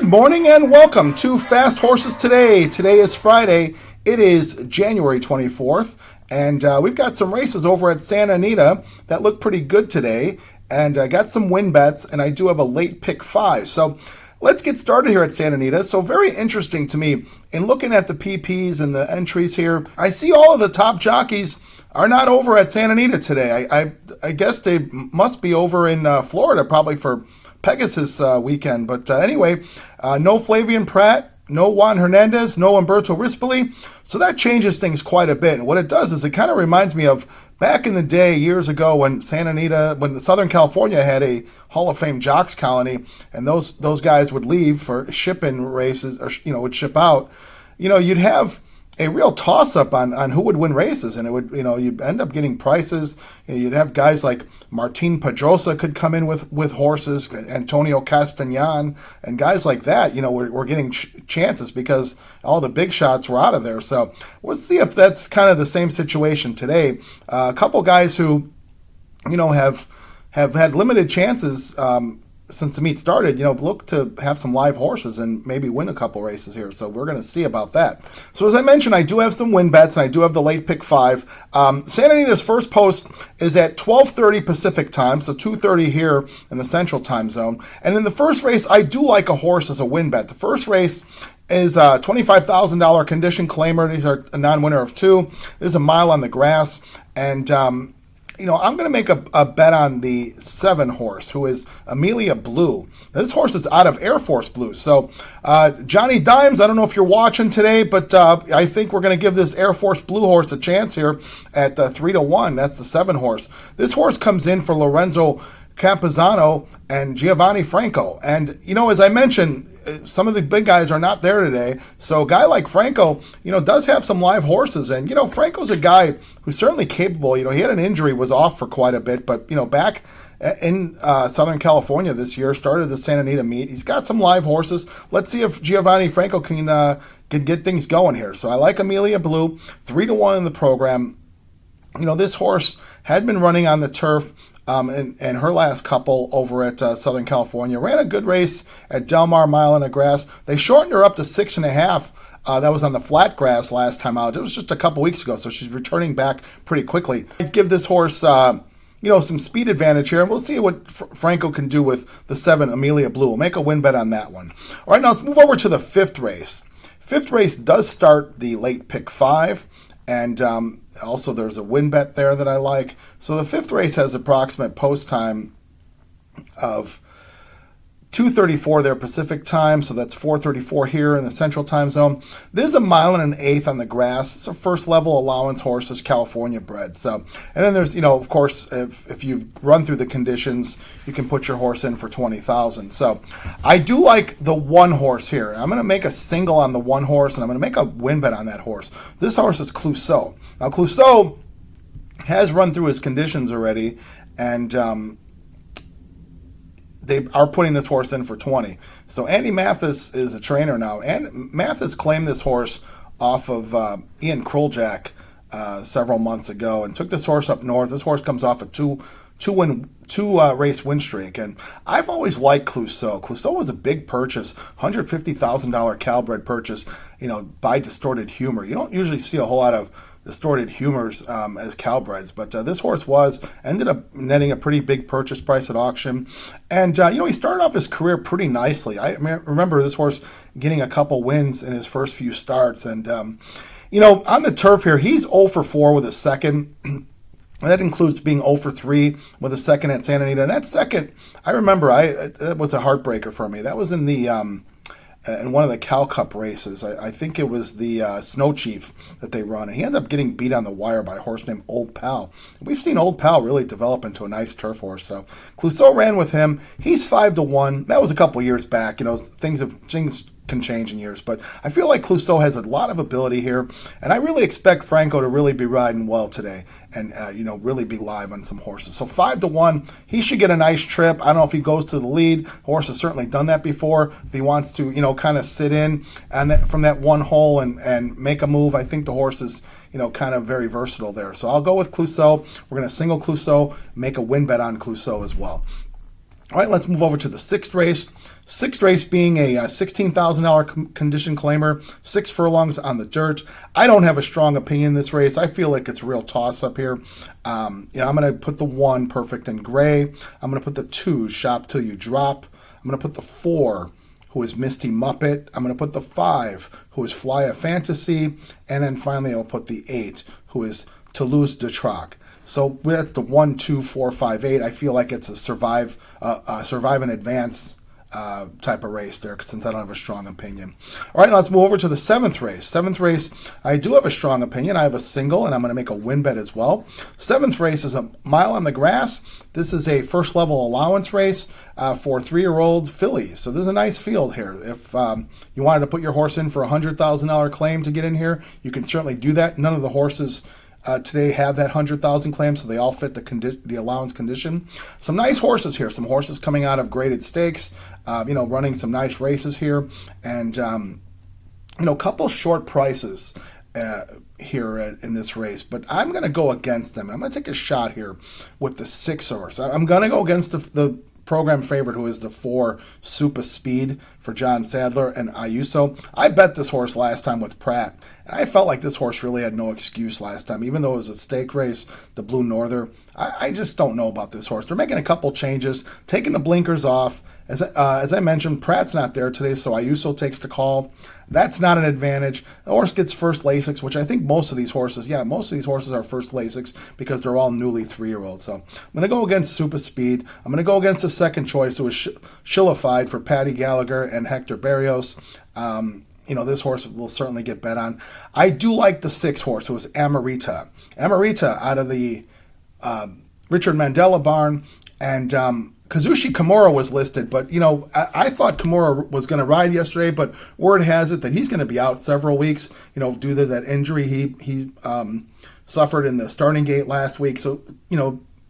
Good morning and welcome to Fast Horses Today. Today is Friday. It is January 24th, and we've got some races over at Santa Anita that look pretty good today, and I got some win bets, and I do have a late pick 5. So let's get started here at Santa Anita. So very interesting to me in looking at the PPs and the entries here. I see all of the top jockeys are not over at Santa Anita today. I guess they must be over in Florida probably for Pegasus weekend. But anyway, no Flavian Pratt, no Juan Hernandez, no Umberto Rispoli. So that changes things quite a bit. And what it does is it kind of reminds me of back in the day, years ago, when Santa Anita, when Southern California had a Hall of Fame jocks colony, and those guys would leave for ship-in races, or would ship out. You'd have a real toss-up on who would win races, and it would, you'd end up getting prices. You'd have guys like Martin Pedrosa could come in with horses, Antonio Castagnan, and guys like that, were getting chances because all the big shots were out of there. So we'll see if that's kind of the same situation today. A couple guys who, have had limited chances since the meet started, look to have some live horses and maybe win a couple races here. So we're going to see about that. So as I mentioned, I do have some win bets, and I do have the late pick 5. Santa Anita's first post is at 12:30 Pacific time, so 2:30 here in the Central Time Zone. And in the first race, I do like a horse as a win bet. The first race is a $25,000 condition claimer. These are a non-winner of 2. There's a mile on the grass, and I'm going to make a bet on the 7 horse, who is Amelia Blue. Now, this horse is out of Air Force Blue. So, Johnny Dimes, I don't know if you're watching today, but I think we're going to give this Air Force Blue horse a chance here at 3-1. That's the 7 horse. This horse comes in for Lorenzo Campuzano and Giovanni Franco. And, as I mentioned, some of the big guys are not there today. So a guy like Franco, does have some live horses. And, Franco's a guy who's certainly capable. He had an injury, was off for quite a bit. But, back in Southern California this year, started the Santa Anita meet. He's got some live horses. Let's see if Giovanni Franco can get things going here. So I like Amelia Blue, 3-1 in the program. This horse had been running on the turf. And her last couple over at Southern California ran a good race at Del Mar Mile in the Grass. They shortened her up to 6.5. That was on the flat grass last time out. It was just a couple weeks ago, so she's returning back pretty quickly. I'd give this horse, some speed advantage here, and we'll see what Franco can do with the 7 Amelia Blue. We'll make a win bet on that one. All right, now let's move over to the 5th race. 5th race does start the late pick 5, and also there's a win bet there that I like. So the 5th race has approximate post time of 2:34 there Pacific time, so that's 4:34 here in the Central Time Zone. This is a mile and an eighth on the grass. It's a first level allowance horses, California bred. So, and then there's, of course, if you run through the conditions, you can put your horse in for $20,000. So I do like the 1 horse here. I'm going to make a single on the 1 horse, and I'm going to make a win bet on that horse. This horse is Clouseau. Now Clouseau has run through his conditions already, and they are putting this horse in for 20. So Andy Mathis is a trainer now. And Mathis claimed this horse off of Ian Kroljack several months ago and took this horse up north. This horse comes off a two race win streak. And I've always liked Clouseau. Clouseau was a big purchase, $150,000 Calbred purchase, by Distorted Humor. You don't usually see a whole lot of Distorted Humors as Calbreds, but this horse ended up netting a pretty big purchase price at auction. And he started off his career pretty nicely. I remember this horse getting a couple wins in his first few starts. And on the turf here, he's 0 for 4 with a second. That includes being 0 for 3 with a second at Santa Anita. And that second, I remember, that was a heartbreaker for me. That was in the in one of the Cal Cup races. I think it was the Snow Chief that they run. And he ended up getting beat on the wire by a horse named Old Pal. We've seen Old Pal really develop into a nice turf horse. So Clouseau ran with him. He's 5-1. That was a couple years back. Things can change in years, but I feel like Clouseau has a lot of ability here, and I really expect Franco to really be riding well today and really be live on some horses. So 5-1, he should get a nice trip. I don't know if he goes to the lead. Horse has certainly done that before. If he wants to kind of sit in and from that one hole and make a move, I think the horse is kind of very versatile there. So I'll go with Clouseau. We're going to single Clouseau, make a win bet on Clouseau as well. All right, let's move over to the sixth race. Sixth race being a $16,000 condition claimer, 6 furlongs on the dirt. I don't have a strong opinion in this race. I feel like it's a real toss-up here. I'm going to put the 1, Perfect and Gray. I'm going to put the 2, Shop Till You Drop. I'm going to put the 4, who is Misty Muppet. I'm going to put the 5, who is Fly a Fantasy. And then finally, I'll put the 8, who is Toulouse de Trac. So that's the 1, 2, 4, 5, 8. I feel like it's a survive and advance type of race there, since I don't have a strong opinion. All right, let's move over to the seventh race. Seventh race, I do have a strong opinion. I have a single, and I'm going to make a win bet as well. Seventh race is a mile on the grass. This is a first level allowance race for 3-year-old fillies. So there's a nice field here. If you wanted to put your horse in for a $100,000 claim to get in here, you can certainly do that. None of the horses today have that 100,000 claim, so they all fit the allowance condition. Some nice horses here. Some horses coming out of graded stakes, running some nice races here, and a couple short prices here in this race. But I'm going to go against them. I'm going to take a shot here with the 6 horse. I'm going to go against the program favorite, who is the 4, Super Speed for John Sadler and Ayuso. I bet this horse last time with Pratt, and I felt like this horse really had no excuse last time, even though it was a stake race, the Blue Norther. I just don't know about this horse. They're making a couple changes, taking the blinkers off. As I mentioned, Pratt's not there today, so Ayuso takes the call. That's not an advantage. The horse gets first Lasix, which I think most of these horses are first Lasix because they're all newly 3-year-olds. So I'm going to go against Super Speed. I'm going to go against the second choice, who was Shillified for Patty Gallagher and Hector Barrios. This horse will certainly get bet on. I do like the 6 horse, who is Amarita. Amarita out of the Richard Mandela barn, and Kazushi Kimura was listed, but I thought Kimura was going to ride yesterday, but word has it that he's going to be out several weeks, due to that injury he suffered in the starting gate last week. So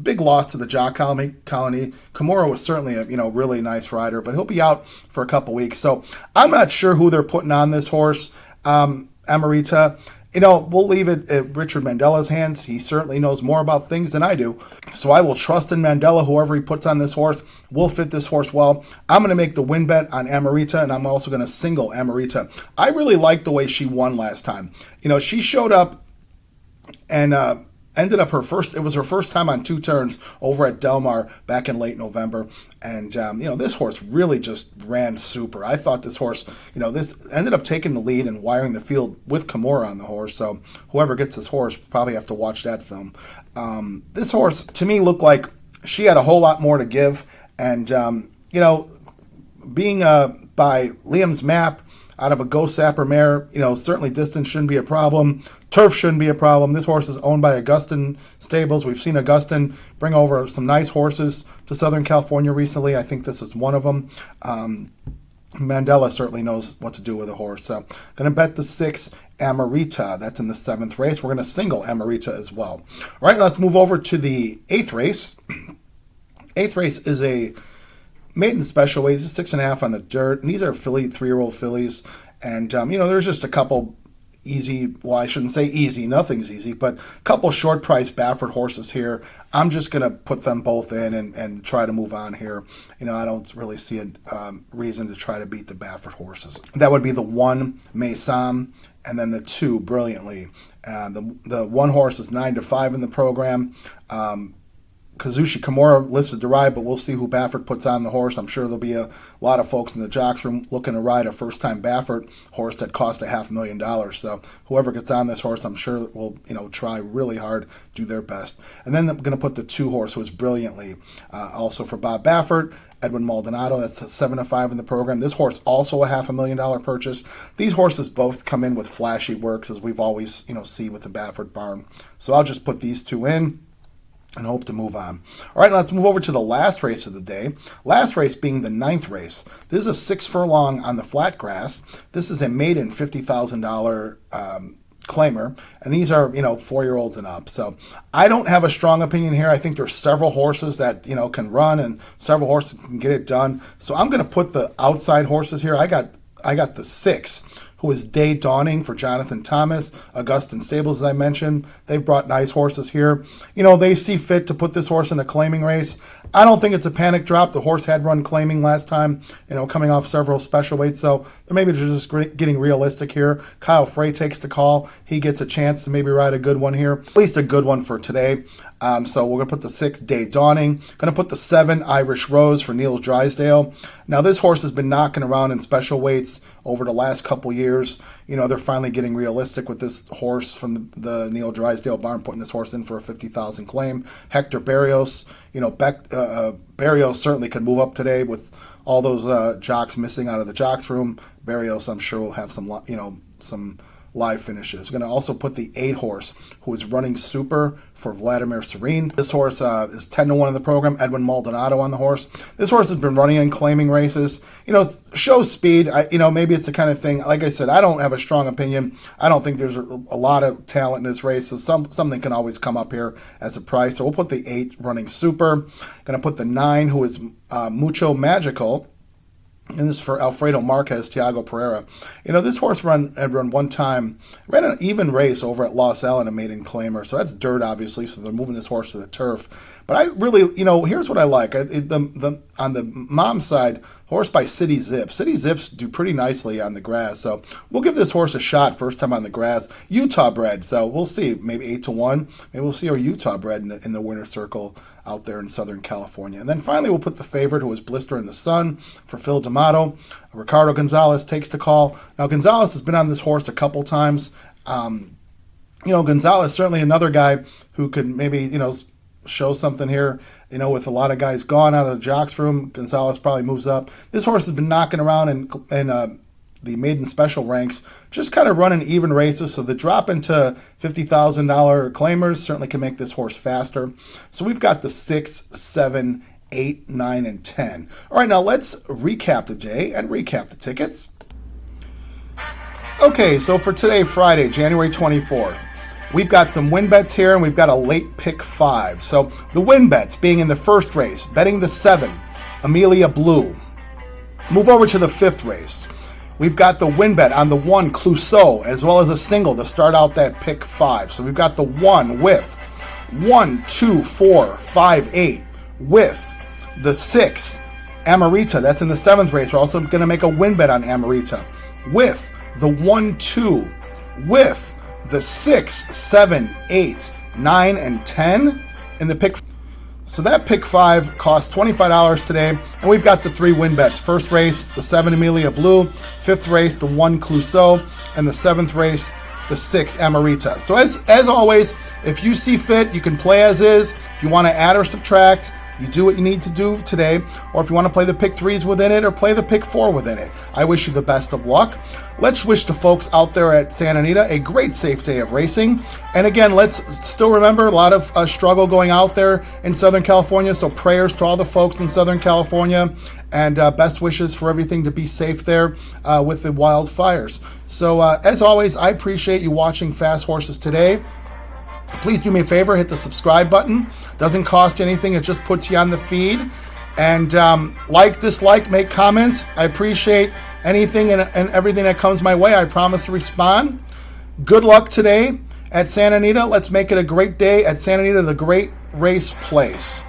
big loss to the jock colony. Kimura was certainly a really nice rider, but he'll be out for a couple weeks. So I'm not sure who they're putting on this horse, Amarita. We'll leave it at Richard Mandela's hands. He certainly knows more about things than I do. So I will trust in Mandela. Whoever he puts on this horse will fit this horse well. I'm going to make the win bet on Amarita, and I'm also going to single Amarita. I really liked the way she won last time. She showed up and ended up her first time on 2 turns over at Del Mar back in late November. And, this horse really just ran super. I thought this horse, this ended up taking the lead and wiring the field with Kimura on the horse. So whoever gets this horse probably have to watch that film. This horse, to me, looked like she had a whole lot more to give. And, being by Liam's map, out of a Go Sapper mare, certainly distance shouldn't be a problem. Turf shouldn't be a problem. This horse is owned by Augustin Stables. We've seen Augustin bring over some nice horses to Southern California recently. I think this is one of them. Mandela certainly knows what to do with a horse. So going to bet the 6, Amarita. That's in the 7th race. We're going to single Amarita as well. All right, let's move over to the 8th race. 8th race is a maiden special weight. It's a 6.5 on the dirt, and these are 3-year-old fillies. And there's just a couple easy. Well, I shouldn't say easy. Nothing's easy, but a couple short price Baffert horses here. I'm just gonna put them both in and try to move on here. I don't really see a reason to try to beat the Baffert horses. That would be the 1, Maysam, and then the 2, Brilliantly. The 1 horse is 9-5 in the program. Kazushi Kimura listed to ride, but we'll see who Baffert puts on the horse. I'm sure there'll be a lot of folks in the jocks room looking to ride a first-time Baffert horse that cost $500,000. So whoever gets on this horse, I'm sure will try really hard, do their best. And then I'm going to put the 2 horse, who is Brilliantly, also for Bob Baffert. Edwin Maldonado, that's a 7-5 in the program. This horse also a $500,000 purchase. These horses both come in with flashy works, as we've always see with the Baffert barn. So I'll just put these 2 in and hope to move on. All right, let's move over to the last race of the day. Last race being the 9th race. This is a 6 furlong on the flat grass. This is a maiden $50,000 claimer, and these are 4-year-olds and up. So I don't have a strong opinion here. I think there's several horses that can run, and several horses can get it done. So I'm going to put the outside horses here. I got the 6, who is Day Dawning for Jonathan Thomas. Augustin Stables, as I mentioned, they've brought nice horses here. They see fit to put this horse in a claiming race. I don't think it's a panic drop. The horse had run claiming last time, coming off several special weights. So maybe they're just getting realistic here. Kyle Frey takes the call. He gets a chance to maybe ride a good one here, at least a good one for today. So we're going to put the 6 Day Dawning. Going to put the 7 Irish Rose for Neil Drysdale. Now this horse has been knocking around in special weights over the last couple years. They're finally getting realistic with this horse from the Neil Drysdale barn, putting this horse in for a 50,000 claim. Hector Barrios, Barrios certainly could move up today with all those jocks missing out of the jocks room. Barrios, I'm sure, will have some live finishes. We're going to also put the 8 horse who is running super for Vladimir Serene. This horse is 10-1 in the program. Edwin Maldonado on the horse. This horse has been running in claiming races. Shows speed. Maybe it's the kind of thing, like I said, I don't have a strong opinion. I don't think there's a lot of talent in this race, so something can always come up here as a price. So we'll put the 8 running super. Going to put the 9 who is Mucho Magical. And this is for Alfredo Marquez, Tiago Pereira. This horse had run one time, ran an even race over at Los Al and a maiden claimer. So that's dirt, obviously, so they're moving this horse to the turf. But I really, here's what I like. On the mom side, horse by City Zips. City Zips do pretty nicely on the grass. So we'll give this horse a shot first time on the grass. Utah bred, so we'll see. Maybe 8-1. Maybe we'll see our Utah bred in the winner's circle out there in Southern California. And then finally, we'll put the favorite, who is Blister in the Sun for Phil D'Amato. Ricardo Gonzalez takes the call. Now, Gonzalez has been on this horse a couple times. Gonzalez, certainly another guy who could maybe, show something here. With a lot of guys gone out of the jocks room, Gonzalez probably moves up. This horse has been knocking around in the maiden special ranks, just kind of running even races. So the drop into $50,000 claimers certainly can make this horse faster. So we've got the 6, 7, 8, 9, and 10. All right, now let's recap the day and recap the tickets. Okay, so for today, Friday, January 24th, we've got some win bets here, and we've got a late pick 5. So the win bets being in the first race, betting the 7, Amelia Blue. Move over to the 5th race. We've got the win bet on the 1, Clouseau, as well as a single to start out that pick 5. So we've got the 1 with 1, 2, 4, 5, 8 with the 6, Amarita. That's in the 7th race. We're also going to make a win bet on Amarita with the 1, 2 with the 6, 7, 8, 9, and 10 in the pick. So that pick 5 costs $25 today, and we've got the 3 win bets. First race, the 7 Amelia Blue. 5th race, the 1 Clouseau, and the 7th race, the 6 Amarita. So as always, if you see fit, you can play as is. If you want to add or subtract, you do what you need to do today, or if you want to play the pick 3s within it or play the pick 4 within it. I wish you the best of luck. Let's wish the folks out there at Santa Anita a great safe day of racing. And again, let's still remember a lot of struggle going out there in Southern California, so prayers to all the folks in Southern California, and best wishes for everything to be safe there with the wildfires. So as always, I appreciate you watching Fast Horses today. Please do me a favor, hit the subscribe button. Doesn't cost you anything, it just puts you on the feed. And like, dislike, make comments. I appreciate anything and everything that comes my way. I promise to respond. Good luck today at Santa Anita. Let's make it a great day at Santa Anita, the great race place.